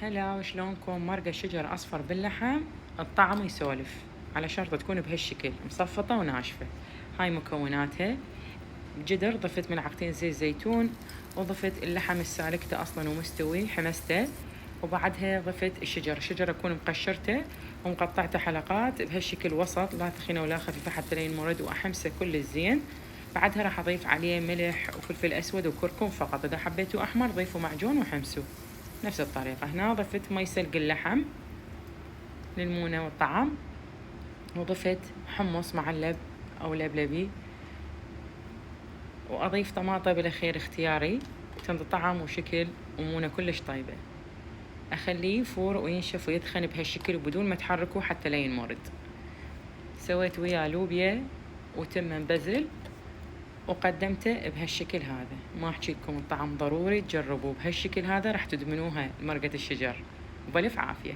هلا وشلونكم؟ مرقة شجر أصفر باللحم، الطعم يسولف، على شرط تكون بهالشكل مصفطة وناشفة. هاي مكوناتها: جدر، ضفت ملعقتين زيت زيتون، وضفت اللحم السالكته أصلا ومستوي حمسته، وبعدها ضفت الشجرة أكون مقشرته ومقطعته حلقات بهالشكل وسط، لا تخينة ولا خفيفة، حتى لين مرد وأحمسه كل الزين. بعدها راح أضيف عليه ملح وفلفل أسود وكركم فقط، إذا حبيتوا أحمر ضيفوا معجون وحمسوه. نفس الطريقة هنا ضفت مي سلق اللحم للمونة والطعم، وضفت حمص معلب أو لبلبي، وأضيف طماطة بالأخير اختياري، تنطي طعم وشكل ومونة كلش طيبة. أخليه يفور وينشف ويدخن بهالشكل وبدون ما تحركه حتى لا ينمرد. سويت وياه لوبيا وتمن بزل وقدمته بهالشكل هذا. ما أحكي لكم الطعم ضروري تجربوه بهالشكل هذا، راح تدمنوها مرقة الشجر. وبالف عافية.